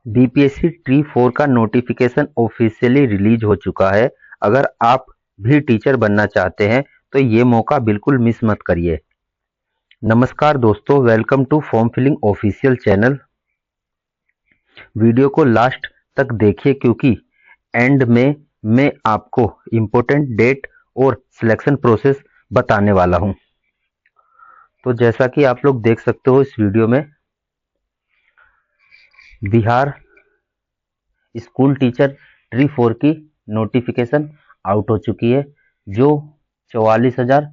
BPSC TRE 4 का notification officially release हो चुका है। अगर आप भी टीचर बनना चाहते हैं तो ये मौका बिल्कुल मिस मत करिए। नमस्कार दोस्तों, welcome to form filling official channel. Video को लास्ट तक देखिए क्योंकि एंड में मैं आपको इम्पोर्टेंट डेट और सिलेक्शन प्रोसेस बताने वाला हूं। तो जैसा कि आप लोग देख सकते हो इस वीडियो में, बिहार स्कूल टीचर ट्री 4 की नोटिफिकेशन आउट हो चुकी है, जो 44,000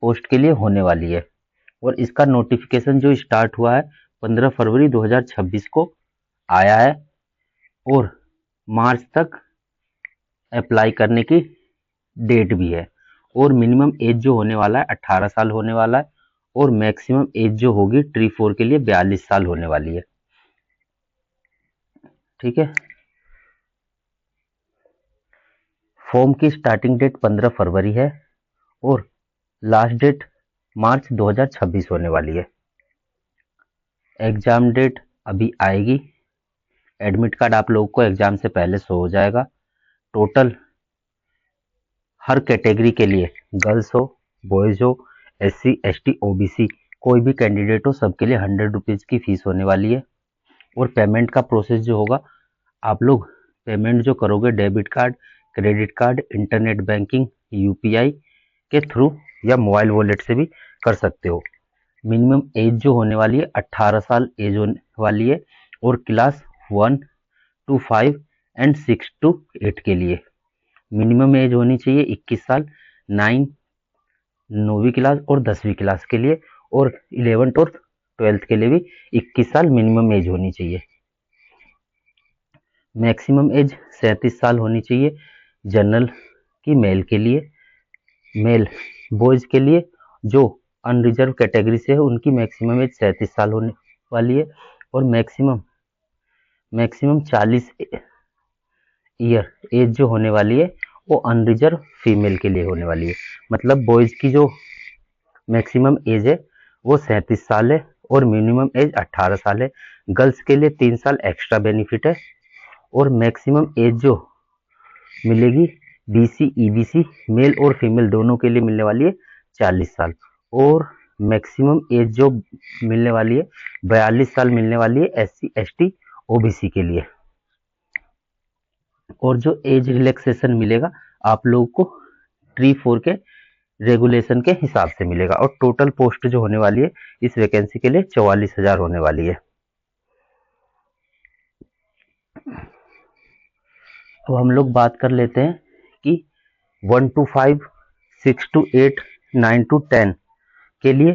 पोस्ट के लिए होने वाली है। और इसका नोटिफिकेशन जो स्टार्ट हुआ है 15 फरवरी 2026 को आया है और मार्च तक अप्लाई करने की डेट भी है। और मिनिमम एज जो होने वाला है 18 साल होने वाला है और मैक्सिमम एज जो होगी ट्री 4 के लिए 42 साल होने वाली है। ठीक है। फॉर्म की स्टार्टिंग डेट 15 फरवरी है और लास्ट डेट मार्च 2026 होने वाली है। एग्जाम डेट अभी आएगी। एडमिट कार्ड आप लोगों को एग्जाम से पहले शो हो जाएगा। टोटल हर कैटेगरी के लिए, गर्ल्स हो, बॉयज हो, SC ST OBC, कोई भी कैंडिडेट हो, सबके लिए 100 रुपीज़ की फीस होने वाली है। और पेमेंट का प्रोसेस जो होगा, आप लोग पेमेंट जो करोगे debit card, credit card, internet banking, UPI के थ्रू या मोबाइल वॉलेट से भी कर सकते हो। मिनिमम एज जो होने वाली है 18 साल एज होने वाली है और क्लास 1 to 5 एंड 6 to 8 के लिए मिनिमम एज होनी चाहिए 21 साल। 9वीं क्लास और 10वीं क्लास के लिए और 11th और 12th के लिए भी 21 साल मिनिमम एज होनी चाहिए। मैक्सिमम एज 37 साल होनी चाहिए जनरल की मेल के लिए। मेल बॉयज के लिए जो अनरिजर्व कैटेगरी से है उनकी मैक्सिमम एज 37 साल होने वाली है और मैक्सिमम 40 ईयर एज जो होने वाली है वो अनरिजर्व फीमेल के लिए होने वाली है। मतलब बॉयज की जो मैक्सिमम एज है वो 37 साल है और मिनिमम एज 18 साल है। गर्ल्स के लिए 3 साल एक्स्ट्रा बेनिफिट है और मैक्सिमम एज जो मिलेगी BC EBC मेल और फीमेल दोनों के लिए मिलने वाली है 40 साल और मैक्सिमम एज जो मिलने वाली है 42 साल मिलने वाली है SC ST OBC के लिए। और जो एज रिलैक्सेशन मिलेगा आप लोगों को ट्री 4 के रेगुलेशन के हिसाब से मिलेगा। और टोटल पोस्ट जो होने वाली है इस वैकेंसी के लिए 44,000 होने वाली है। अब हम लोग बात कर लेते हैं कि 1 to 5, 6 to 8, 9 to 10 के लिए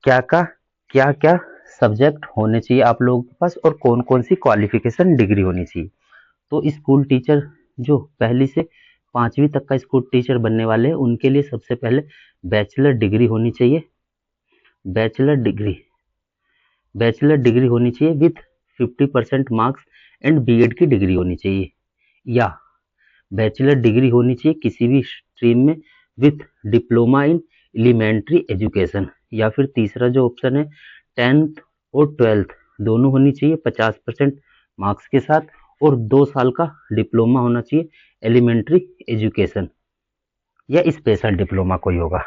क्या क्या सब्जेक्ट होने चाहिए आप लोगों के पास और कौन कौन सी क्वालिफिकेशन डिग्री होनी चाहिए। तो स्कूल टीचर जो पहली से 5वीं तक का स्कूल टीचर बनने वाले हैं उनके लिए सबसे पहले बैचलर डिग्री होनी चाहिए। बैचलर डिग्री होनी चाहिए विथ 50% मार्क्स एंड BEd की डिग्री होनी चाहिए, या बैचलर डिग्री होनी चाहिए किसी भी स्ट्रीम में with diploma in elementary education, या फिर तीसरा जो ऑप्शन है 10th और 12th दोनों होनी चाहिए 50% मार्क्स के साथ और 2 साल का डिप्लोमा होना चाहिए एलिमेंट्री एजुकेशन या स्पेशल डिप्लोमा कोई होगा।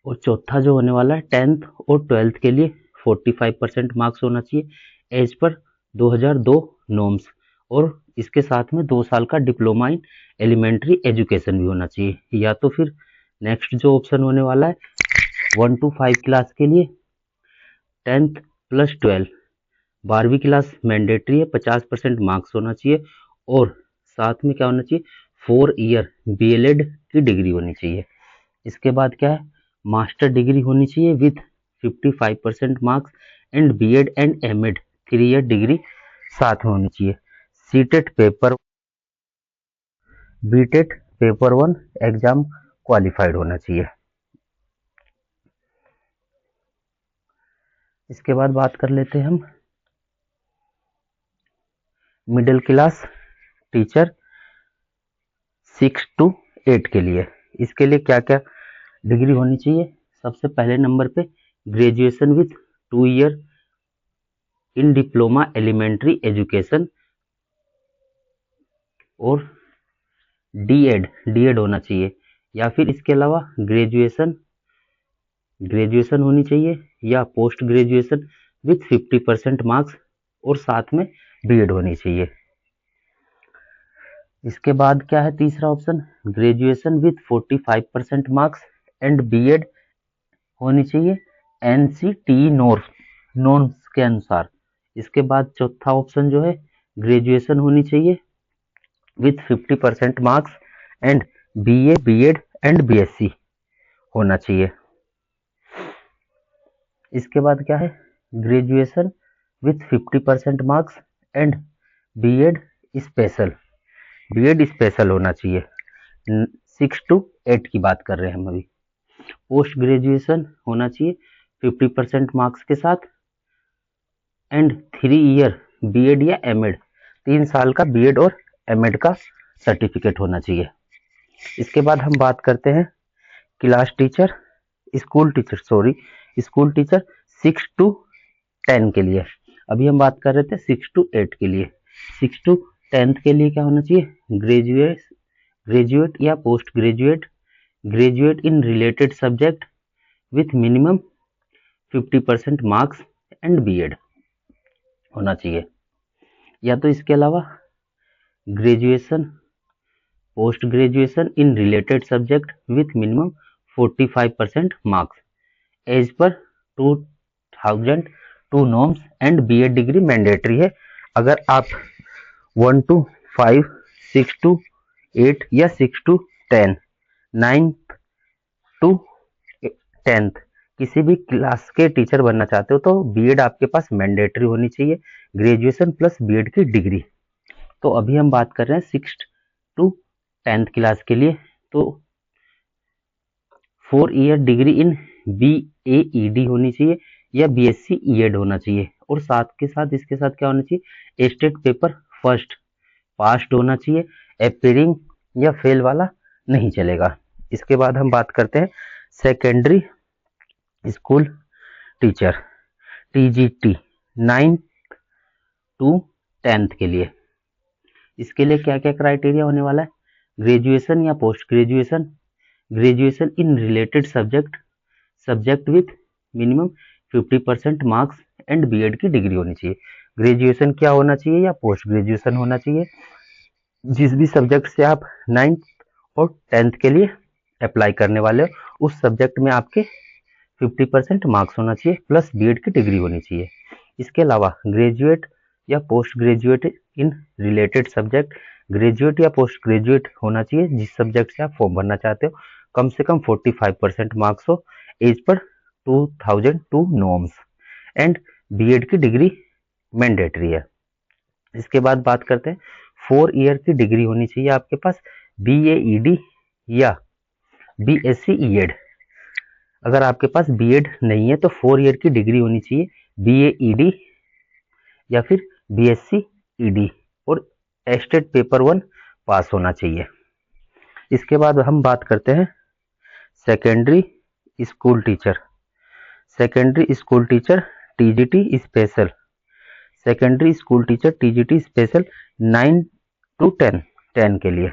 और चौथा जो होने वाला है 10th और 12th के लिए 45% मार्क्स होना चाहिए एज पर 2002 नॉर्म्स और इसके साथ में 2 साल का डिप्लोमा इन एलिमेंट्री एजुकेशन भी होना चाहिए। या तो फिर नेक्स्ट जो ऑप्शन होने वाला है 1 to 5 क्लास के लिए 10th + 12 12वीं क्लास मैंडेटरी है, 50% मार्क्स होना चाहिए और साथ में क्या होना चाहिए 4 ईयर BLEd की डिग्री होनी चाहिए। इसके बाद क्या है मास्टर डिग्री होनी चाहिए with 55% marks and BEd and MEd 3 year degree साथ में होनी चाहिए। BTET पेपर 1 एग्जाम क्वालिफाइड होना चाहिए। इसके बाद बात कर लेते हैं हम मिडिल क्लास टीचर 6 to 8 के लिए। इसके लिए क्या क्या डिग्री होनी चाहिए। सबसे पहले नंबर पे graduation with 2 year in diploma elementary education और डी एड होना चाहिए, या फिर इसके अलावा ग्रेजुएशन होनी चाहिए या पोस्ट ग्रेजुएशन विथ 50% मार्क्स और साथ में बीएड होनी चाहिए। इसके बाद क्या है तीसरा option, graduation with 45% marks and BEd होनी चाहिए एनसीटी नॉर्म्स के अनुसार। इसके बाद चौथा ऑप्शन जो है, ग्रेजुएशन होनी चाहिए with 50% marks and BA BEd and BSc होना चाहिए। इसके बाद क्या है, graduation with 50% marks and BEd special होना चाहिए। 6 to 8 की बात कर रहे हैं हम अभी। पोस्ट ग्रेजुएशन होना चाहिए 50% मार्क्स के साथ एंड 3 ईयर बीएड या एमएड, 3 साल का बीएड और एमएड का सर्टिफिकेट होना चाहिए। इसके बाद हम बात करते हैं स्कूल टीचर 6 to 10 के लिए। अभी हम बात कर रहे थे 6 to 8 के लिए। 6 to 10 के लिए क्या होना चाहिए, ग्रेजुएट या post graduate in related subject with minimum 50% marks and BEd होना चाहिए, या तो इसके अलावा graduation post graduation in related subject with minimum 45% marks as per 2002 norms and BEd degree mandatory है। अगर आप 1 to 5, 6 to 8 या 6 to 10, 9th to 10th किसी भी क्लास के टीचर बनना चाहते हो तो बीएड आपके पास मैंडेटरी होनी चाहिए, ग्रेजुएशन प्लस बीएड की डिग्री। तो अभी हम बात कर रहे हैं 6th to 10th क्लास के लिए, तो 4 ईयर डिग्री इन बीएईडी होनी चाहिए या बीएससी ईएड होना चाहिए, और साथ के साथ इसके साथ क्या होना चाहिए, स्टेट पेपर फर्स्ट पास्ड होना चाहिए, अपेयरिंग या फेल वाला नहीं चलेगा। इसके बाद हम बात करते हैं secondary school teacher TGT 9th to 10th के लिए। इसके लिए क्या क्या क्राइटेरिया होने वाला है, ग्रेजुएशन या post graduation in related subject with minimum 50% marks and BEd की डिग्री होनी चाहिए। ग्रेजुएशन क्या होना चाहिए या पोस्ट ग्रेजुएशन होना चाहिए, जिस भी सब्जेक्ट से आप 9th और 10th के लिए अप्लाई करने वाले हो उस सब्जेक्ट में आपके 50% मार्क्स होना चाहिए प्लस बीएड की डिग्री होनी चाहिए। इसके अलावा ग्रेजुएट या post graduate in related subject, graduate या पोस्ट ग्रेजुएट होना चाहिए जिस सब्जेक्ट से आप फॉर्म भरना चाहते हो, कम से कम 45% मार्क्स हो, as per 2002 norms and BEd की डिग्री मैंडेटरी है। इसके बाद बात करते हैं 4 ईयर की डिग्री होनी चाहिए आपके पास बीएईडी या बीएससी ईएड। अगर आपके पास बीएड नहीं है तो 4 ईयर की डिग्री होनी चाहिए बीएईडी या फिर बीएससी ईडी और स्टेट पेपर 1 पास होना चाहिए। इसके बाद हम बात करते हैं secondary school teacher TGT special 9 to 10 के लिए।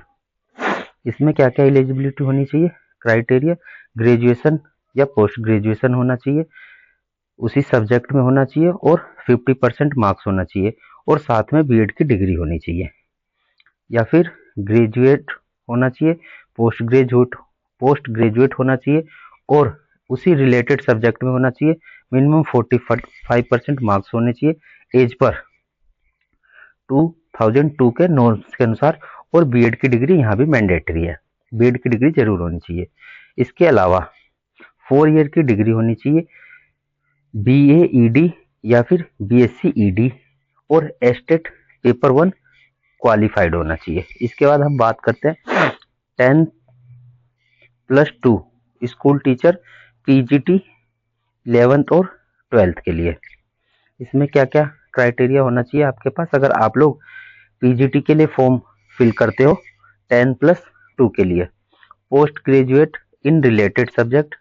इसमें क्या क्या एलिजिबिलिटी होनी चाहिए, क्राइटेरिया ग्रेजुएशन या पोस्ट ग्रेजुएशन होना चाहिए, उसी सब्जेक्ट में होना चाहिए और 50% मार्क्स होना चाहिए और साथ में बीएड की डिग्री होनी चाहिए, या फिर ग्रेजुएट होना चाहिए, पोस्ट ग्रेजुएट होना चाहिए और उसी रिलेटेड सब्जेक्ट में होना चाहिए, मिनिमम 45% मार्क्स होने चाहिए, एज पर 2002 के नॉर्म्स के अनुसार, और बीएड की डिग्री यहाँ भी मैंडेटरी है, बीएड की डिग्री जरूर होनी चाहिए। इसके अलावा 4 ईयर की डिग्री होनी चाहिए बीएईडी या फिर बीएससी ईडी और स्टेट पेपर 1 क्वालिफाइड होना चाहिए। इसके बाद हम बात करते हैं 10+2 स्कूल टीचर पीजीटी 11th और 12th के लिए। इसमें क्या क्या क्राइटेरिया होना चाहिए आपके पास, अगर आप लोग पीजीटी के लिए फॉर्म फिल करते हो 10+2 के लिए, post graduate in related subject,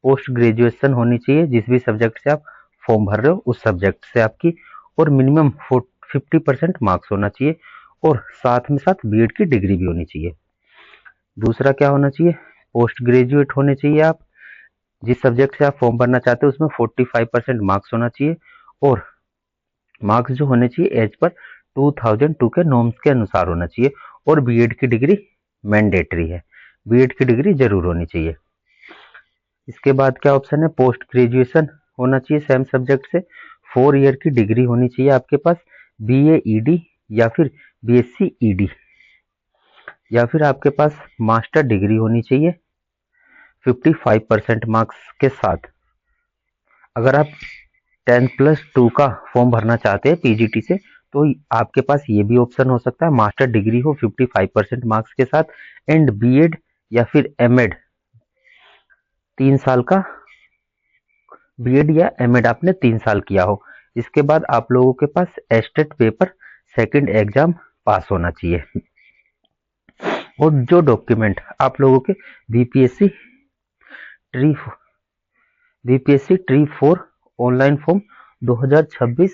post graduation होनी चाहिए जिस भी सब्जेक्ट से आप फॉर्म भर रहे हो उस सब्जेक्ट से आपकी, और मिनिमम 50% मार्क्स होना चाहिए और साथ में साथ बीएड की डिग्री भी होनी चाहिए। दूसरा क्या होना चाहिए, पोस्ट ग्रेजुएट होने चाहिए आप, जिस सब्जेक्ट से आप फॉर्म भरना चाहते हो उसमें 45% मार्क्स होना चाहिए और मार्क्स जो होने चाहिए एज पर 2002 के नॉर्म्स के अनुसार होना चाहिए और बीएड की डिग्री मैंडेटरी है, बीएड की डिग्री जरूर होनी चाहिए। इसके बाद क्या ऑप्शन है, पोस्ट ग्रेजुएशन होना चाहिए सेम सब्जेक्ट से, 4 ईयर की डिग्री होनी चाहिए आपके पास, बीए ईडी या फिर बीएससी ईडी या फिर आपके पास मास्टर डिग्री होनी चाहिए 55% मार्क्स के साथ। अगर आप 10+2 का फॉर्म भरना चाहते हैं पीजीटी से तो आपके पास ये भी ऑप्शन हो सकता है, मास्टर डिग्री हो 55% मार्क्स के साथ एंड बीएड या फिर एमएड 3 साल का, बीएड या एमएड आपने 3 साल किया हो। इसके बाद आप लोगों के पास state paper second exam pass होना चाहिए और जो डॉक्यूमेंट आप लोगों के BPSC TRE 4 online form 2026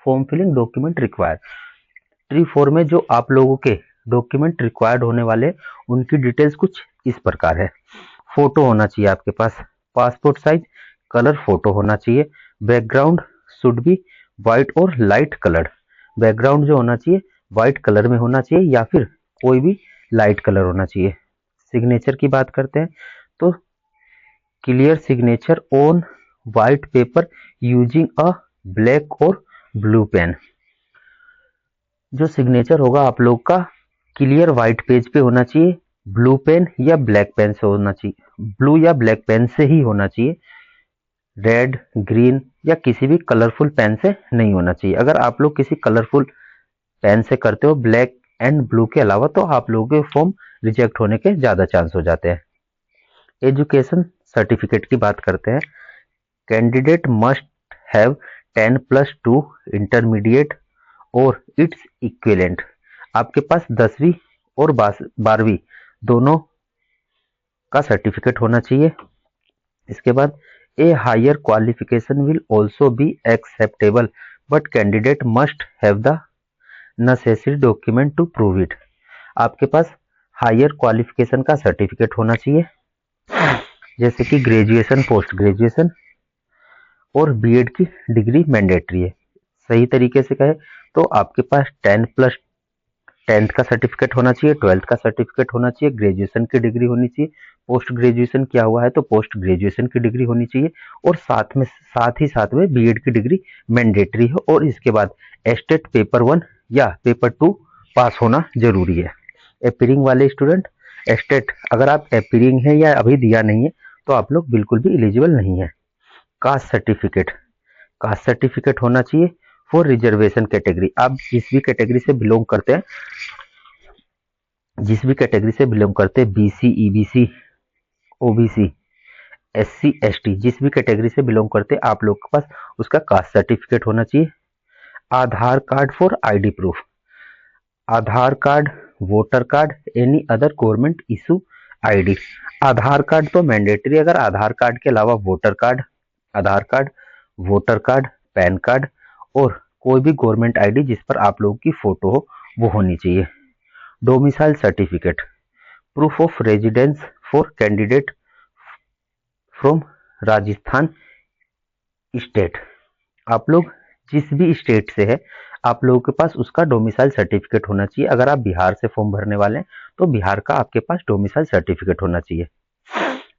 form filling document required, TRE 4 में जो आप लोगों के डॉक्यूमेंट रिक्वायर्ड होने वाले उनकी डिटेल्स कुछ इस प्रकार है। फोटो होना चाहिए आपके पास, पासपोर्ट साइज कलर फोटो होना चाहिए, बैकग्राउंड शुड बी व्हाइट और लाइट कलर्ड, बैकग्राउंड जो होना चाहिए व्हाइट कलर में होना चाहिए या फिर कोई भी लाइट कलर होना चाहिए। सिग्नेचर की बात करते हैं तो clear signature on white paper using a black और ब्लू पेन, जो सिग्नेचर होगा आप लोग का क्लियर व्हाइट पेज पे होना चाहिए, ब्लू पेन या ब्लैक पेन से होना चाहिए, ब्लू या ब्लैक पेन से ही होना चाहिए, रेड ग्रीन या किसी भी कलरफुल पेन से नहीं होना चाहिए। अगर आप लोग किसी कलरफुल पेन से करते हो ब्लैक एंड ब्लू के अलावा तो आप लोगों के फॉर्म रिजेक्ट होने के ज्यादा चांस हो जाते हैं। एजुकेशन सर्टिफिकेट की बात करते हैं, कैंडिडेट मस्ट हैव 10+2 इंटरमीडिएट और इट्स इक्विवेलेंट, आपके पास 10वीं और 12वीं दोनों का सर्टिफिकेट होना चाहिए। इसके बाद a higher qualification will also be acceptable but candidate must have the necessary document to prove it, आपके पास हायर क्वालिफिकेशन का सर्टिफिकेट होना चाहिए जैसे कि ग्रेजुएशन पोस्ट ग्रेजुएशन और बीएड की डिग्री मैंडेटरी है। सही तरीके से कहे तो आपके पास 10th का सर्टिफिकेट होना चाहिए, 12th का सर्टिफिकेट होना चाहिए, ग्रेजुएशन की डिग्री होनी चाहिए, पोस्ट ग्रेजुएशन किया हुआ है तो पोस्ट ग्रेजुएशन की डिग्री होनी चाहिए और साथ में बीएड की डिग्री मैंडेटरी है और इसके बाद एस्टेट पेपर 1 या पेपर 2 पास होना जरूरी है। एपीयरिंग वाले स्टूडेंट एस्टेट अगर आप एपीयरिंग है या अभी दिया नहीं है तो आप लोग बिल्कुल भी एलिजिबल नहीं है। कास्ट सर्टिफिकेट होना चाहिए फॉर रिजर्वेशन कैटेगरी, आप जिस भी कैटेगरी से बिलोंग करते हैं BC EBC OBC SC ST जिस भी कैटेगरी से बिलोंग करते हैं आप लोग के पास उसका कास्ट सर्टिफिकेट होना चाहिए। Aadhaar card for ID proof, Aadhaar card voter card any other government issue ID, Aadhaar card तो मैंडेटरी, अगर आधार कार्ड के अलावा Aadhaar card voter card PAN card और कोई भी गवर्नमेंट आईडी जिस पर आप लोगों की फोटो हो वो होनी चाहिए। Domicile certificate, proof of residence for candidate from Rajasthan state, आप लोग जिस भी स्टेट से है आप लोगों के पास उसका डोमिसाइल सर्टिफिकेट होना चाहिए। अगर आप बिहार से फॉर्म भरने वाले हैं तो बिहार का आपके पास डोमिसाइल सर्टिफिकेट होना चाहिए।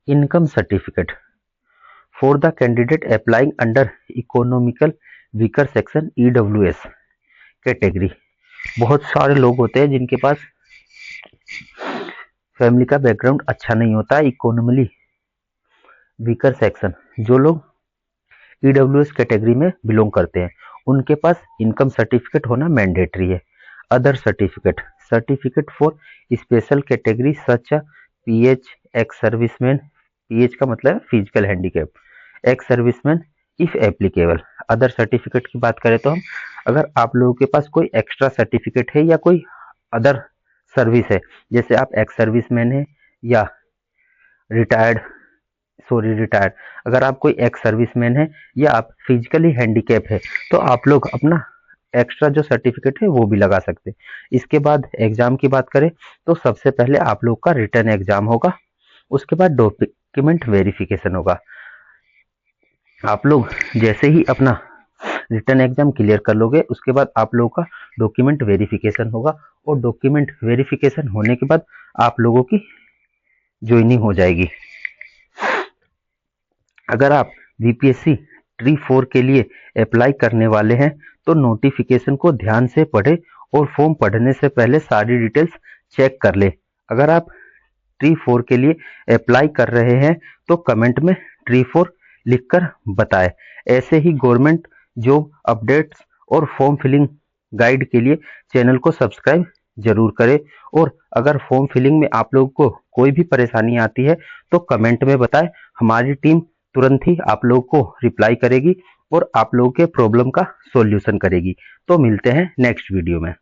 Income certificate for the candidate applying under economical weaker section EWS category, बहुत सारे लोग होते हैं जिनके पास फैमिली का बैकग्राउंड अच्छा नहीं होता है, इकोनॉमिकली वीकर सेक्शन जो लोग ईडब्ल्यूएस कैटेगरी में बिलोंग करते हैं उनके पास इनकम सर्टिफिकेट होना मैंडेटरी है। Other certificate for special category such pH ex serviceman, pH का मतलब physical handicap, ex serviceman if applicable. Other certificate की बात करें तो हम अगर आप लोगों के पास कोई एक्स्ट्रा सर्टिफिकेट है या कोई अदर सर्विस है जैसे आप एक्स सर्विसमैन है या रिटायर्ड अगर आप कोई एक्स सर्विसमैन है या आप फिजिकली हैंडीकैप है तो आप लोग अपना एक्स्ट्रा जो सर्टिफिकेट है वो भी लगा सकते हैं। इसके बाद एग्जाम की बात करें तो सबसे पहले आप लोग का रिटर्न एग्जाम होगा, उसके बाद डॉक्यूमेंट वेरिफिकेशन होगा। आप लोग जैसे ही अपना रिटर्न एग्जाम क्लियर कर लोगे उसके बाद आप लोगों का डॉक्यूमेंट वेरिफिकेशन होगा, और डॉक्यूमेंट वेरिफिकेशन होने के बाद आप लोगों की ज्वाइनिंग हो जाएगी। अगर आप बीपीएससी ट्री 4 के लिए अप्लाई करने वाले हैं तो नोटिफिकेशन को ध्यान से पढ़े और फॉर्म पढ़ने से पहले सारी डिटेल्स चेक कर ले। अगर आप ट्री 4 के लिए अप्लाई कर रहे हैं तो कमेंट में ट्री 4 लिखकर बताएं। ऐसे ही गवर्नमेंट जॉब अपडेट्स और फॉर्म फिलिंग गाइड के लिए चैनल को सब्सक्राइब जरूर करें। और अगर फॉर्म फिलिंग में आप लोगों को कोई भी परेशानी आती है तो कमेंट में बताएं, हमारी टीम तुरंत ही आप लोगों को रिप्लाई करेगी और आप लोगों के प्रॉब्लम का सॉल्यूशन करेगी। तो मिलते हैं नेक्स्ट वीडियो में।